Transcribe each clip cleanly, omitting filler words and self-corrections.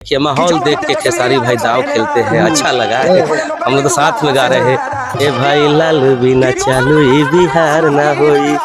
देखिए माहौल देख के खेसारी भाई दाव खेलते हैं, अच्छा लगा है। हम लोग तो साथ में गा रहे हैं, ए भाई लालू बिना चालू ई बिहार ना होई।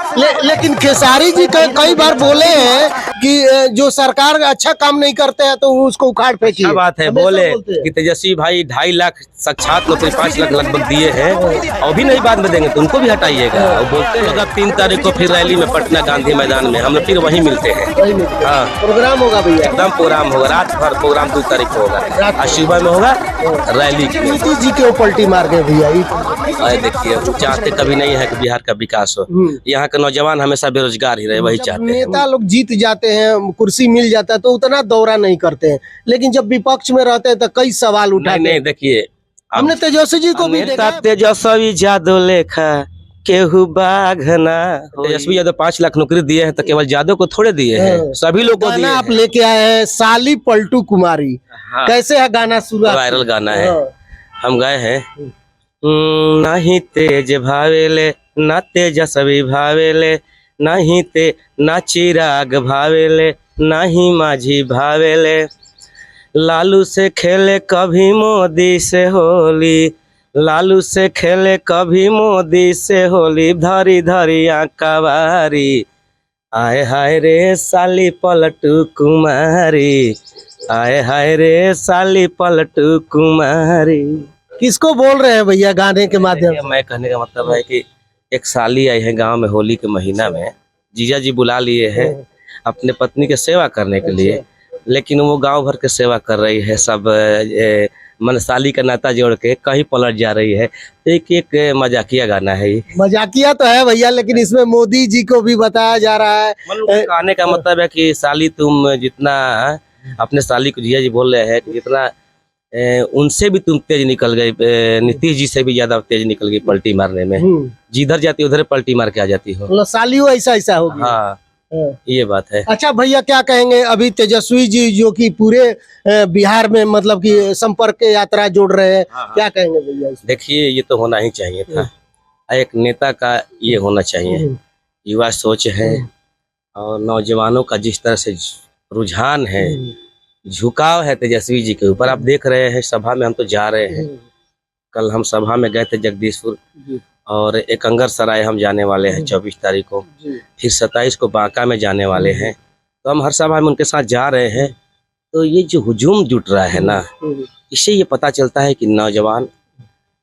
लेकिन खेसारी जी कई बार बोले हैं कि जो सरकार अच्छा काम नहीं करते हैं तो उसको उखाड़ फेंकी। क्या बात है, बोले कि तेजस्वी भाई 2.5 लाख साक्षात नौकरी 5 लाख लगभग दिए हैं और भी नहीं बाद में देंगे तो उनको भी हटाइएगा। और बोलते हैं अब 3 तारीख को फिर रैली में पटना गांधी मैदान में हम लोग फिर वहीं मिलते हैं। हाँ, प्रोग्राम होगा भैया, एकदम प्रोग्राम होगा, रात भर प्रोग्राम 2 तारीख को होगा, आज सुबह में होगा रैली। नीतीश जी के पलटी मार गए भैया। देखिए चाहते कभी नहीं है कि बिहार का विकास हो, यहाँ के नौजवान हमेशा बेरोजगार ही रहे, वही चाहते हैं। नेता लोग जीत जाते हैं, कुर्सी मिल जाता है तो उतना दौरा नहीं करते हैं, लेकिन जब विपक्ष में रहते हैं तो कई सवाल उठाते हैं। नहीं देखिए, हमने तेजस्वी जी को भी देखा। तेजस्वी यादव लेखा केहू बाघना। तेजस्वी यादव 5 लाख नौकरी दिए हैं तो केवल यादव को थोड़े दिए हैं, सभी लोग को दिए। आप लेके आए हैं साली पलटू कुमारी। हाँ। कैसे है गाना? सुना, वायरल गाना है। हम गए हैं, नहीं तेज भावेले ना तेजस्वी भावेले, नहीं ते ना चिराग भावेले, नहीं माझी भावेले। लालू से खेले कभी मोदी से होली, लालू से खेले कभी मोदी से होली, धरी धरी आंकावारी, आए हाय रे साली पलटू कुमारी, आए हाय रे साली पलटू कुमारी। किसको बोल रहे हैं भैया गाने के माध्यम से? मैं कहने का मतलब है कि एक साली आई है गांव में होली के महीना में, जीजा जी बुला लिए हैं अपने पत्नी के सेवा करने के लिए, लेकिन वो गांव भर के सेवा कर रही है, सब मन साली का नाता जोड़ के कहीं पलट जा रही है। एक मजाकिया गाना है ये। मजाकिया तो है भैया, लेकिन इसमें मोदी जी को भी बताया जा रहा है। कहने का मतलब है कि साली तुम जितना अपने साली को जीजा जी बोल रहे हैं कि जितना उनसे भी तुम तेज निकल गई, नीतीश जी से भी ज्यादा तेज निकल गई पलटी मारने में। जिधर जाती उधर पलटी मार के आ जाती हो। सालियों ऐसा होगी। हाँ, ये बात है। अच्छा भैया, क्या कहेंगे अभी तेजस्वी जी जो कि पूरे बिहार में मतलब कि संपर्क यात्रा जोड़ रहे हैं? हाँ। क्या कहेंगे भैया? देखिए ये तो होना ही चाहिए था, एक नेता का ये होना चाहिए। युवा सोच है और नौजवानों का जिस तरह से रुझान है, झुकाव है तेजस्वी जी के ऊपर। आप देख रहे हैं सभा में हम तो जा रहे हैं, कल हम सभा में गए थे जगदीशपुर और एक अंगरसराय हम जाने वाले हैं 24 तारीख को, फिर 27 को बांका में जाने वाले हैं। तो हम हर सभा में उनके साथ जा रहे हैं। तो ये जो हुजूम जुट रहा है ना, इससे ये पता चलता है कि नौजवान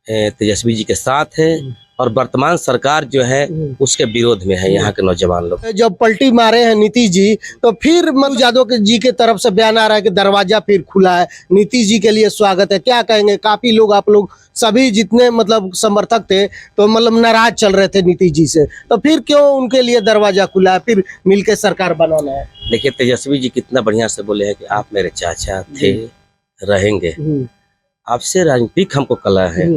तेजस्वी जी के साथ है और वर्तमान सरकार जो है उसके विरोध में है। यहाँ के नौजवान लोग जब पलटी मारे हैं नीतीश जी, तो फिर मनु यादव जी के तरफ से बयान आ रहा है कि दरवाजा फिर खुला है, नीतीश जी के लिए स्वागत है। क्या कहेंगे? काफी लोग, आप लोग सभी जितने मतलब समर्थक थे तो मतलब नाराज चल रहे थे नीतीश जी से, तो फिर क्यों उनके लिए दरवाजा खुला है, फिर मिलकर सरकार बनाना है? देखिए तेजस्वी जी कितना बढ़िया से बोले हैं कि आप मेरे चाचा थे, रहेंगे, आपसे राजनीतिक हमको कला है,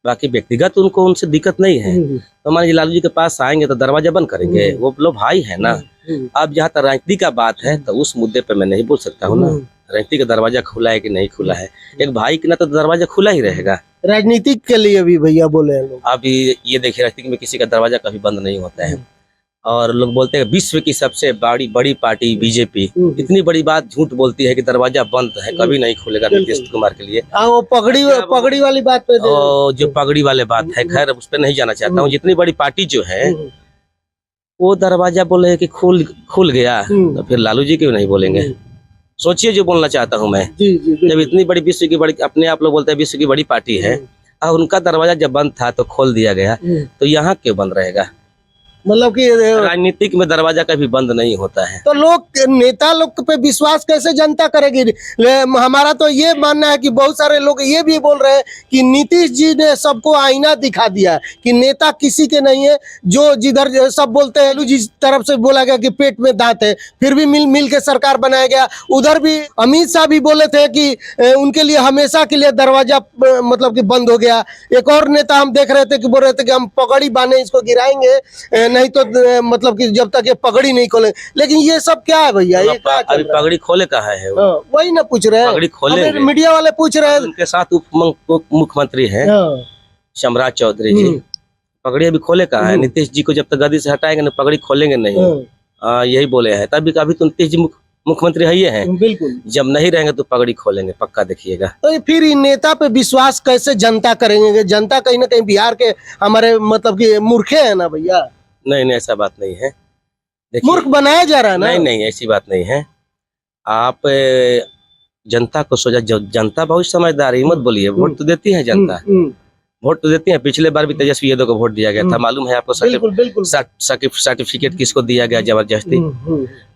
बाकी व्यक्तिगत उनको उनसे दिक्कत नहीं है। तो मान लीजिए लालू जी के पास आएंगे तो दरवाजा बंद करेंगे? वो लोग भाई है ना। अब जहाँ तक राजनीति का बात है तो उस मुद्दे पे मैं नहीं बोल सकता हूँ ना, राजनीति का दरवाजा खुला है कि नहीं खुला है। एक भाई के ना तो दरवाजा खुला ही रहेगा। राजनीतिक के लिए भी भैया बोले हैं लोग। अभी ये देखिए राजनीति में किसी का दरवाजा कभी बंद नहीं होता है। और लोग बोलते हैं विश्व की सबसे बड़ी पार्टी बीजेपी इतनी बड़ी बात झूठ बोलती है कि दरवाजा बंद है, कभी नहीं खुलेगा नीतीश कुमार के लिए। वो पगड़ी वाली बात पे जो पगड़ी वाले बात है, खैर उस पर नहीं जाना चाहता हूँ। जितनी बड़ी पार्टी जो है वो दरवाजा बोले है कि खुल गया, तो फिर लालू जी क्यों नहीं बोलेंगे? सोचिए जो बोलना चाहता हूँ मैं। जब इतनी बड़ी विश्व की बड़ी, अपने आप लोग बोलते हैं विश्व की बड़ी पार्टी है, और उनका दरवाजा जब बंद था तो खोल दिया गया, तो यहाँ क्यों बंद रहेगा? मतलब कि राजनीतिक में दरवाजा कभी बंद नहीं होता है। तो लोग, नेता लोग पे विश्वास कैसे जनता करेगी? हमारा तो ये मानना है कि बहुत सारे लोग ये भी बोल रहे हैं कि नीतीश जी ने सबको आईना दिखा दिया कि नेता किसी के नहीं है। जो जिधर सब बोलते हैं, लालू जी तरफ से बोला गया कि पेट में दांत है, फिर भी मिल के सरकार बनाया गया। उधर भी अमित शाह भी बोले थे कि उनके लिए हमेशा के लिए दरवाजा मतलब कि बंद हो गया। एक और नेता हम देख रहे थे कि बोल रहे थे कि हम पगड़ी बांधे, इसको गिराएंगे नहीं तो मतलब कि जब तक ये पगड़ी नहीं खोले। लेकिन ये सब क्या है भैया? ये अभी पगड़ी खोले कहाँ है? वही ना पूछ रहे हैं, पगड़ी खोले मीडिया वाले पूछ रहे हैं। उनके साथ उप मुख्यमंत्री हैं सम्राट चौधरी जी, पगड़ी अभी खोले कहाँ है? नीतीश जी को जब तक गद्दी से हटाएंगे ना पगड़ी खोलेंगे नहीं। यही बोले हैं। तभी कभी तो नीतीश जी मुख्यमंत्री है ये हैं। बिल्कुल। जब नहीं रहेंगे तो पगड़ी खोलेंगे, पक्का देखिएगा। तो ये फिर इन नेता पे विश्वास कैसे जनता करेंगे? जनता कहीं ना कहीं बिहार के हमारे मतलब कि मूर्खे है ना भैया। नहीं नहीं, ऐसा बात नहीं है। देखिए, मूर्ख बनाया जा रहा है ना। नहीं नहीं, ऐसी बात नहीं है। आप जनता को सोचा, जनता बहुत समझदार है, मत बोलिए। वोट तो देती है जनता, वोट तो देती है। पिछले बार भी तेजस्वी यादव को वोट दिया गया था, मालूम है आपको। बिल्कुल बिल्कुल। सर्टिफिकेट किसको दिया गया जबरदस्ती।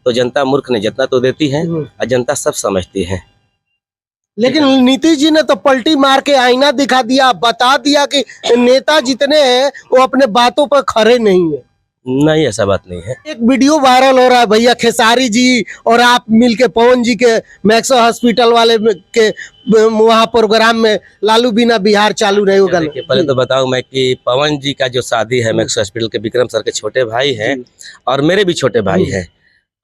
तो जनता मूर्ख नहीं, जनता तो देती है और जनता सब समझती है। लेकिन नीतीश जी ने तो पलटी मार के आईना दिखा दिया, बता दिया कि नेता जितने हैं वो अपने बातों पर खरे नहीं है। नहीं, ऐसा बात नहीं है। एक वीडियो वायरल हो रहा है भैया, खेसारी जी और आप मिलके पवन जी के मैक्सो हॉस्पिटल वाले के वहाँ प्रोग्राम में लालू बिना बिहार चालू रहे होगा। देखिए, पहले तो बताऊं मैं कि पवन जी का जो शादी है मैक्सो हॉस्पिटल के विक्रम सर के छोटे भाई हैं और मेरे भी छोटे भाई हैं,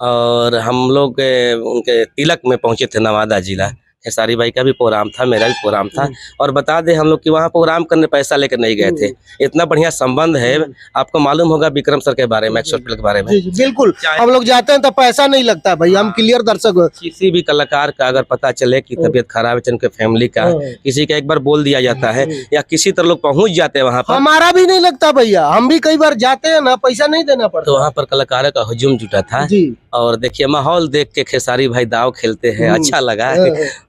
और हम लोग उनके तिलक में पहुंचे थे नवादा जिला। खेसारी भाई का भी प्रोग्राम था, मेरा भी प्रोग्राम था। और बता दें हम लोग कि वहाँ प्रोग्राम करने पैसा लेकर नहीं गए थे। इतना बढ़िया संबंध है, आपको मालूम होगा विक्रम सर के बारे में, मैक्स हॉस्पिटल के बारे में। बिल्कुल, हम लोग जाते हैं तो पैसा नहीं लगता भाई, हम क्लियर दर्शक हो। किसी भी कलाकार का अगर पता चले कि तबीयत खराब है उनके फैमिली का, किसी का एक बार बोल दिया जाता है या किसी तरह लोग पहुंच जाते हैं वहाँ पर। हमारा भी नहीं लगता भैया, हम भी कई बार जाते हैं ना, पैसा नहीं देना पड़ता। तो वहाँ पर कलाकारों का हुजूम जुटा था। और देखिए, माहौल देख के खेसारी भाई दाव खेलते हैं, अच्छा लगा।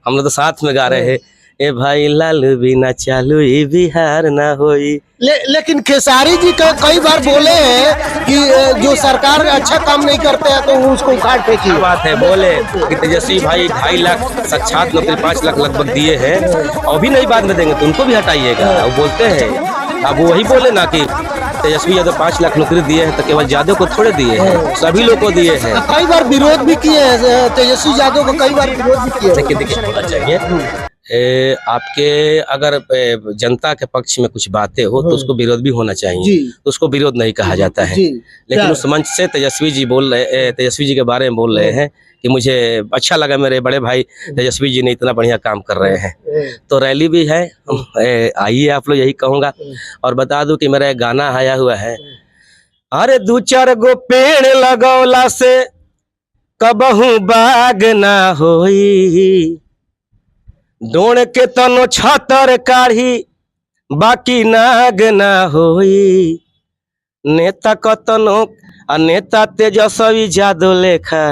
हम लोग तो साथ में गा रहे हैं, ए भाई लालू बिना चालू ये बिहार ना होई। लेकिन खेसारी जी का कई बार बोले हैं कि जो सरकार अच्छा काम नहीं करते हैं तो उसको उखाड़ फेंकी। बात है, बोले कि तेजस्वी भाई 2.5 लाख साक्षात नौकरी 5 लाख लगभग दिए हैं और भी नहीं बाद में देंगे तो उनको भी हटाइएगा। वो बोलते हैं, अब वो वही बोले ना कि तेजस्वी यादव 5 लाख नौकरी दिए हैं तो केवल यादव को थोड़े दिए हैं, सभी लोग को दिए हैं। कई बार विरोध भी किए हैं तेजस्वी यादव को, कई बार विरोध भी किए। देखिए होना चाहिए आपके अगर जनता के पक्ष में कुछ बातें हो तो उसको विरोध भी होना चाहिए, तो उसको विरोध नहीं कहा जाता है। लेकिन उस मंच से तेजस्वी जी के बारे में बोल रहे हैं कि मुझे अच्छा लगा, मेरे बड़े भाई तेजस्वी जी ने इतना बढ़िया काम कर रहे हैं। तो रैली भी है, आइए आप लोग, यही कहूँगा। और बता दूं कि मेरा एक गाना आया हुआ है, अरे 2-4 गो पेड़ लगौला से कबहू बाग ना होई, डोड़ के तनो छतर काढ़ी बाकी नाग ना होई, नेता कतनो आ नेता तेजस्वी यादव लेखा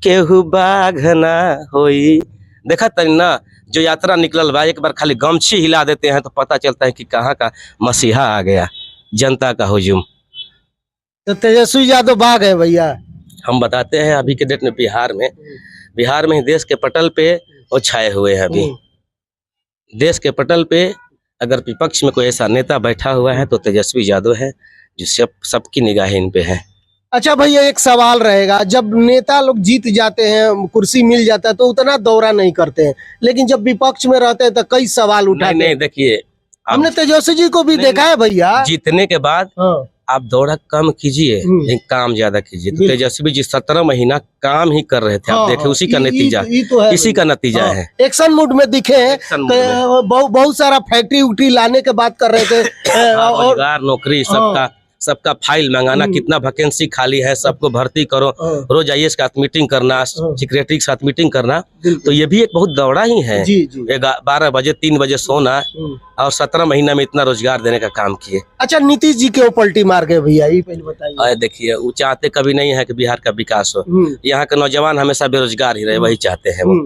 केहू बाघ ना होई। देखा तनी ना, जो यात्रा निकलल बा, एक बार खाली गमछी हिला देते हैं तो पता चलता है कि कहाँ का मसीहा आ गया, जनता का हुजूम। तो तेजस्वी यादव बाघ है भैया। हम बताते हैं, अभी के डेट में बिहार में देश के पटल पे वो छाए हुए हैं। अभी देश के पटल पे अगर विपक्ष में कोई ऐसा नेता बैठा हुआ है तो तेजस्वी यादव है, जो सबकी निगाहें इन पे है। अच्छा भैया, एक सवाल रहेगा, जब नेता लोग जीत जाते हैं, कुर्सी मिल जाता है तो उतना दौरा नहीं करते हैं, लेकिन जब विपक्ष में रहते हैं तो कई सवाल उठाते हैं। नहीं, देखिए, हमने तेजस्वी जी को भी देखा है भैया। जीतने के बाद आप दौरा कम कीजिए, लेकिन काम ज्यादा कीजिए। तो तेजस्वी जी 17 महीना काम ही कर रहे थे, आप देखे, उसी का नतीजा, इसी का नतीजा है। एक्शन मूड में दिखे, बहुत सारा फैक्ट्री उक्ट्री लाने के बात कर रहे थे, रोजगार, नौकरी, सबका फाइल मंगाना, कितना वैकेंसी खाली है सबको भर्ती करो, रोज आईएएस के साथ मीटिंग करना, सेक्रेटरी के साथ मीटिंग करना। तो ये भी एक बहुत दौड़ा ही है। 12 बजे 3 बजे सोना और 17 महीना में इतना रोजगार देने का काम किए। अच्छा, नीतीश जी क्यों पलटी मार गए भैया, ये पहले बताइए। देखिए, वो चाहते कभी नहीं है कि बिहार का विकास हो, यहाँ के नौजवान हमेशा बेरोजगार ही रहे, वही चाहते हैं वो।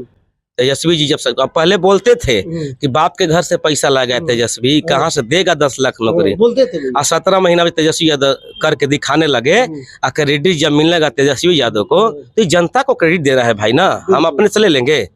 तेजस्वी जी जब पहले बोलते थे कि बाप के घर से पैसा ला गया तेजस्वी, कहाँ से देगा 10 लाख नौकरी, बोलते थे। 17 महीना में तेजस्वी यादव करके दिखाने लगे, और क्रेडिट जब मिलने लगा तेजस्वी यादव को, तो जनता को क्रेडिट दे रहा है भाई ना, हम अपने से ले लेंगे।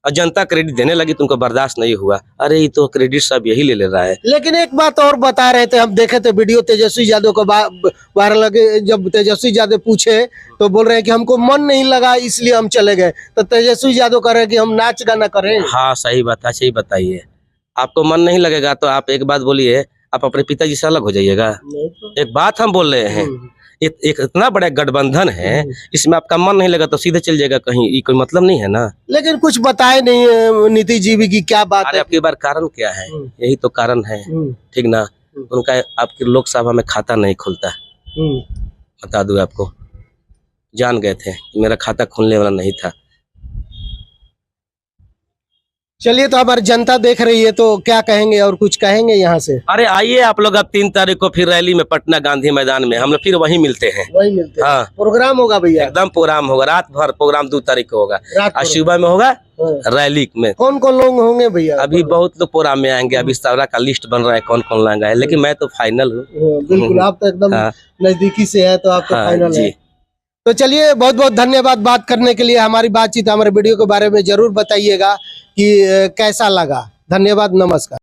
और जनता क्रेडिट देने लगी तो उनको बर्दाश्त नहीं हुआ, अरे ये तो क्रेडिट सब यही ले रहा है। लेकिन एक बात और बता रहे थे, हम देखे थे वीडियो तेजस्वी यादव को वायरल लगे, जब तेजस्वी यादव पूछे तो बोल रहे हैं कि हमको मन नहीं लगा इसलिए हम चले गए। तो तेजस्वी यादव कह रहे हैं कि हम नाच गाना करें। हाँ, सही बात है, सही बताइए। आपको मन नहीं लगेगा तो आप एक बात बोलिए, आप अपने पिताजी से अलग हो जाइएगा। एक बात हम बोल रहे हैं, एक इतना बड़ा गठबंधन है, इसमें आपका मन नहीं लगा तो सीधे चल जाएगा कहीं, ये कोई मतलब नहीं है ना। लेकिन कुछ बताए नहीं नीतीश जी भी की क्या बात है। आपकी बार कारण क्या है, यही तो कारण है, ठीक ना। उनका आपकी लोकसभा में खाता नहीं खुलता, बता दूं आपको, जान गए थे, मेरा खाता खुलने वाला नहीं था, चलिए, तो हमारी जनता देख रही है तो क्या कहेंगे और कुछ कहेंगे यहाँ से? अरे आइए आप लोग, अब 3 तारीख को फिर रैली में पटना गांधी मैदान में हम लोग फिर वहीं मिलते हैं। वही मिलते हैं। हाँ, प्रोग्राम होगा भैया? एकदम प्रोग्राम होगा, रात भर प्रोग्राम 2 तारीख को होगा। रात आज को? सुबह में होगा हाँ। रैली में। कौन कौन लोग होंगे भैया? अभी बहुत लोग प्रोग्राम में आएंगे, अभी सारा का लिस्ट बन रहा है कौन कौन लाएंगे, लेकिन मैं तो फाइनल हूँ। बिल्कुल, आप तो एकदम हाँ। नजदीकी से है तो आप तो हाँ फाइनल जी। है। तो चलिए, बहुत बहुत धन्यवाद बात करने के लिए। हमारी बातचीत, हमारे वीडियो के बारे में जरूर बताइएगा कि कैसा लगा। धन्यवाद, नमस्कार।